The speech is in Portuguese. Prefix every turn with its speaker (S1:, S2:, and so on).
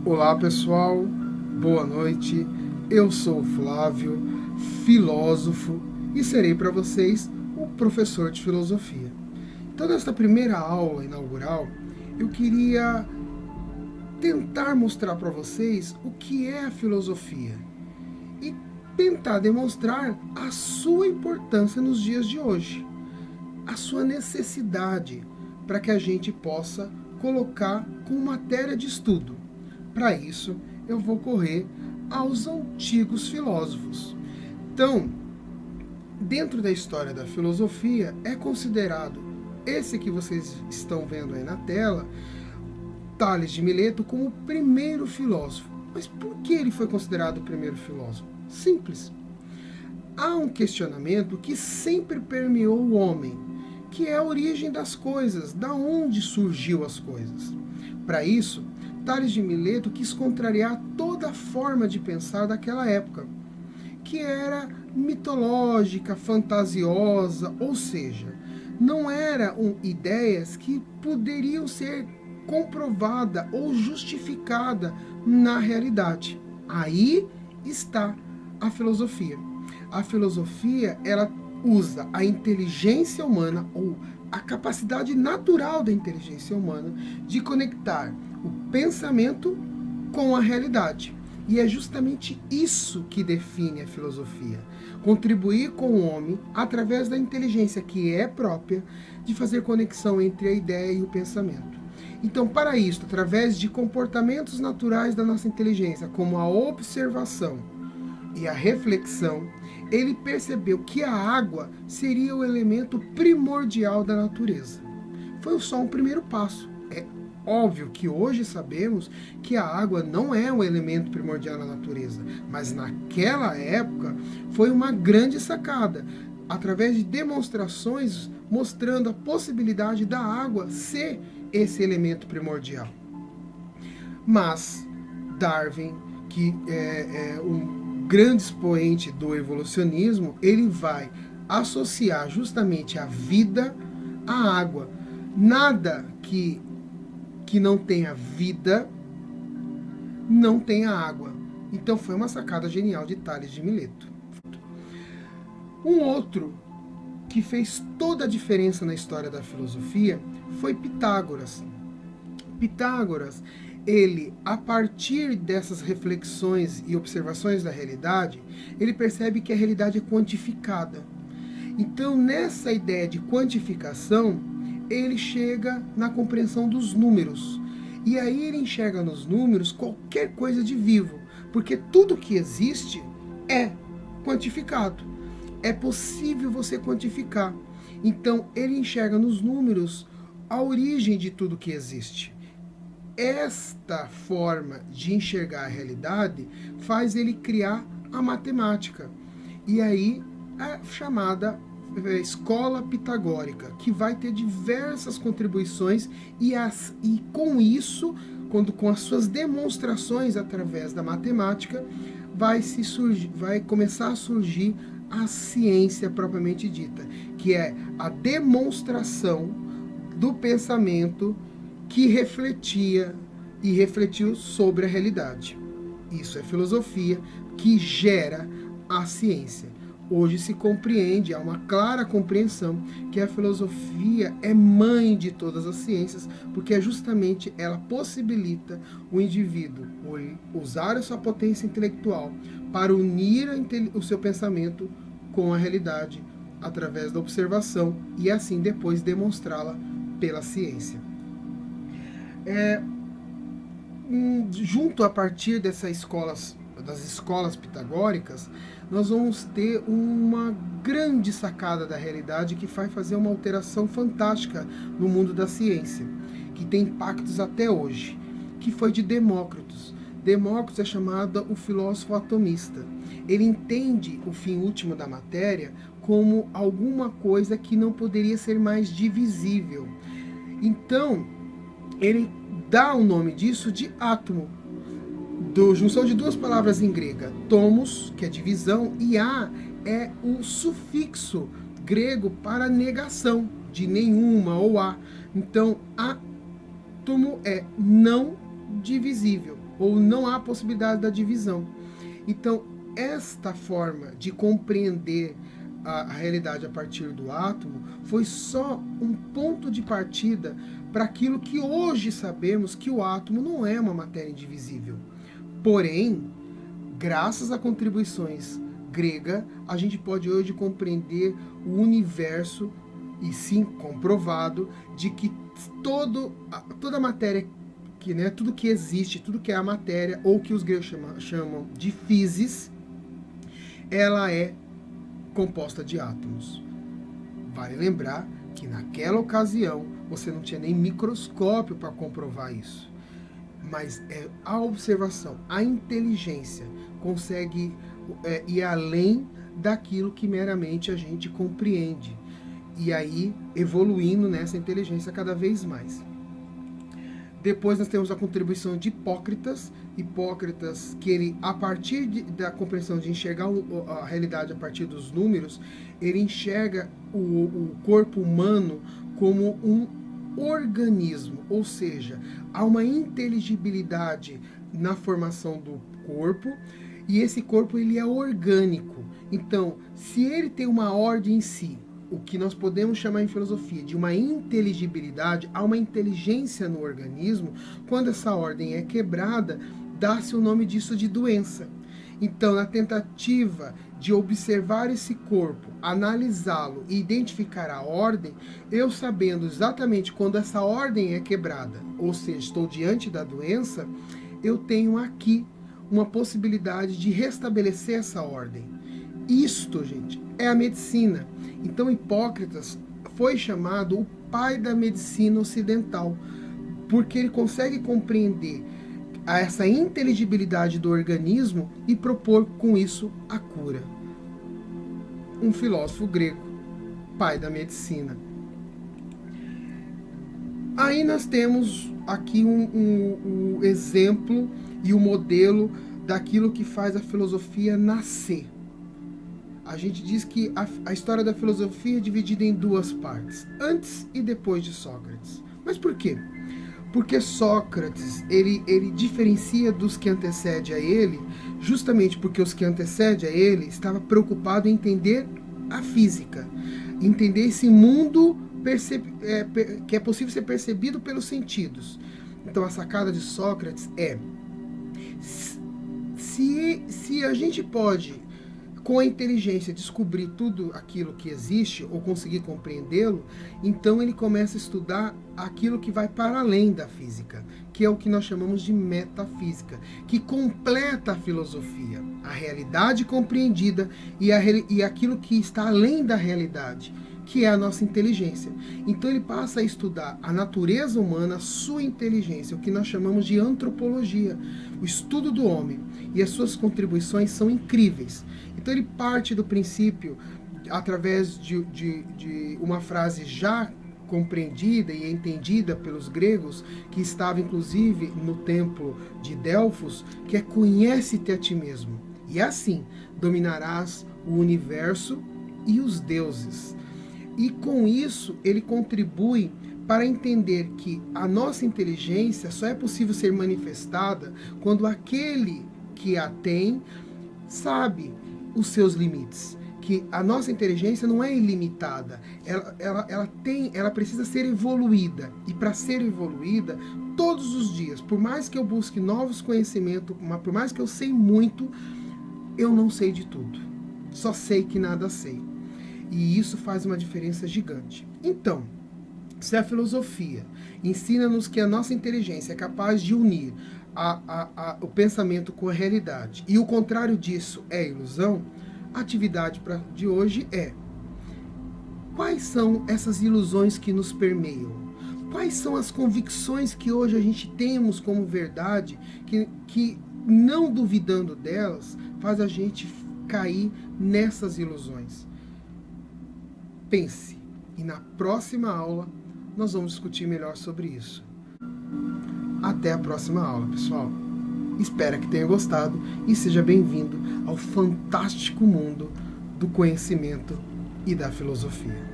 S1: Olá pessoal, boa noite. Eu sou o Flávio, filósofo, e serei para vocês o professor de filosofia. Então, nesta primeira aula inaugural, eu queria tentar mostrar para vocês o que é a filosofia e tentar demonstrar a sua importância nos dias de hoje, a sua necessidade para que a gente possa colocar como matéria de estudo. Para isso, eu vou correr aos antigos filósofos. Então, dentro da história da filosofia, é considerado esse que vocês estão vendo aí na tela, Tales de Mileto, como o primeiro filósofo. Mas por que ele foi considerado o primeiro filósofo? Simples. Há um questionamento que sempre permeou o homem, que é a origem das coisas, da onde surgiu as coisas. Para isso, Tales de Mileto quis contrariar toda a forma de pensar daquela época, que era mitológica, fantasiosa, ou seja, não eram ideias que poderiam ser comprovadas ou justificadas na realidade. Aí está a filosofia. A filosofia, ela usa a inteligência humana, ou a capacidade natural da inteligência humana, de conectar o pensamento com a realidade. E é justamente isso que define a filosofia. Contribuir com o homem, através da inteligência que é própria, de fazer conexão entre a ideia e o pensamento. Então, para isso, através de comportamentos naturais da nossa inteligência, como a observação e a reflexão, ele percebeu que a água seria o elemento primordial da natureza. Foi só um primeiro passo. É óbvio que hoje sabemos que a água não é um elemento primordial na natureza, mas naquela época foi uma grande sacada, através de demonstrações mostrando a possibilidade da água ser esse elemento primordial. Mas Darwin, que é um grande expoente do evolucionismo, ele vai associar justamente a vida à água. Nada que não tenha vida não tenha água. Então foi uma sacada genial de Tales de Mileto. Um outro que fez toda a diferença na história da filosofia foi Pitágoras. Pitágoras, ele, a partir dessas reflexões e observações da realidade, ele percebe que a realidade é quantificada. Então, nessa ideia de quantificação, ele chega na compreensão dos números. E aí ele enxerga nos números qualquer coisa de vivo, porque tudo que existe é quantificado. É possível você quantificar. Então, ele enxerga nos números a origem de tudo que existe. Esta forma de enxergar a realidade faz ele criar a matemática. E aí, a chamada escola pitagórica, que vai ter diversas contribuições e com isso, com as suas demonstrações através da matemática, vai começar a surgir a ciência propriamente dita, que é a demonstração do pensamento que refletia e refletiu sobre a realidade. Isso é filosofia que gera a ciência. Hoje se compreende, há uma clara compreensão que a filosofia é mãe de todas as ciências, porque justamente ela possibilita o indivíduo usar a sua potência intelectual para unir o seu pensamento com a realidade através da observação e assim depois demonstrá-la pela ciência. Junto a partir das escolas pitagóricas, nós vamos ter uma grande sacada da realidade que vai fazer uma alteração fantástica no mundo da ciência, que tem impactos até hoje, que foi de Demócrito. Demócrito é chamado o filósofo atomista. Ele entende o fim último da matéria como alguma coisa que não poderia ser mais divisível. Então, ele dá o nome disso de átomo, junção de duas palavras em grega, tomos, que é divisão, e a é o sufixo grego para negação, de nenhuma ou a. Então, átomo é não divisível. ou não há possibilidade da divisão. Então, esta forma de compreender a realidade a partir do átomo foi só um ponto de partida para aquilo que hoje sabemos, que o átomo não é uma matéria indivisível. Porém, graças a contribuições gregas, a gente pode hoje compreender o universo, e sim comprovado, de que toda matéria, tudo que existe, tudo que é a matéria, ou que os gregos chamam de physis, ela é composta de átomos. Vale lembrar que naquela ocasião você não tinha nem microscópio para comprovar isso. Mas a observação, a inteligência consegue ir além daquilo que meramente a gente compreende. E aí evoluindo nessa inteligência cada vez mais. Depois nós temos a contribuição de Hipócritas, que ele, a partir da compreensão de enxergar a realidade a partir dos números, ele enxerga o corpo humano como um organismo, ou seja, há uma inteligibilidade na formação do corpo, e esse corpo ele é orgânico. Então, se ele tem uma ordem em si, o que nós podemos chamar em filosofia de uma inteligibilidade, há uma inteligência no organismo. Quando essa ordem é quebrada, dá-se o nome disso de doença. Então, na tentativa de observar esse corpo, analisá-lo e identificar a ordem, eu sabendo exatamente quando essa ordem é quebrada, ou seja, estou diante da doença, eu tenho aqui uma possibilidade de restabelecer essa ordem. Isto, gente, é a medicina. Então, Hipócritas foi chamado o pai da medicina ocidental, porque ele consegue compreender essa inteligibilidade do organismo e propor com isso a cura. Um filósofo grego, pai da medicina. Aí nós temos aqui um exemplo e um modelo daquilo que faz a filosofia nascer. A gente diz que a história da filosofia é dividida em duas partes, antes e depois de Sócrates. Mas por quê? Porque Sócrates, ele diferencia dos que antecedem a ele, justamente porque os que antecedem a ele estavam preocupados em entender a física, entender esse mundo que é possível ser percebido pelos sentidos. Então a sacada de Sócrates é, se a gente pode, com a inteligência, descobrir tudo aquilo que existe ou conseguir compreendê-lo, então ele começa a estudar aquilo que vai para além da física, que é o que nós chamamos de metafísica, que completa a filosofia, a realidade compreendida e aquilo que está além da realidade, que é a nossa inteligência. Então ele passa a estudar a natureza humana, a sua inteligência, o que nós chamamos de antropologia, o estudo do homem, e as suas contribuições são incríveis. Então ele parte do princípio, através de uma frase já compreendida e entendida pelos gregos, que estava inclusive no templo de Delfos, que é: conhece-te a ti mesmo, e assim dominarás o universo e os deuses. E com isso ele contribui para entender que a nossa inteligência só é possível ser manifestada quando aquele que a tem sabe os seus limites, que a nossa inteligência não é ilimitada, ela precisa ser evoluída, e para ser evoluída todos os dias, por mais que eu busque novos conhecimentos, por mais que eu sei muito, eu não sei de tudo, só sei que nada sei, e isso faz uma diferença gigante. Então, se a filosofia ensina-nos que a nossa inteligência é capaz de unir o pensamento com a realidade, e o contrário disso é ilusão, a atividade de hoje é: quais são essas ilusões que nos permeiam? Quais são as convicções que hoje a gente temos como verdade, que não duvidando delas, faz a gente cair nessas ilusões? Pense, e na próxima aula nós vamos discutir melhor sobre isso. Até a próxima aula, pessoal. Espero que tenha gostado e seja bem-vindo ao fantástico mundo do conhecimento e da filosofia.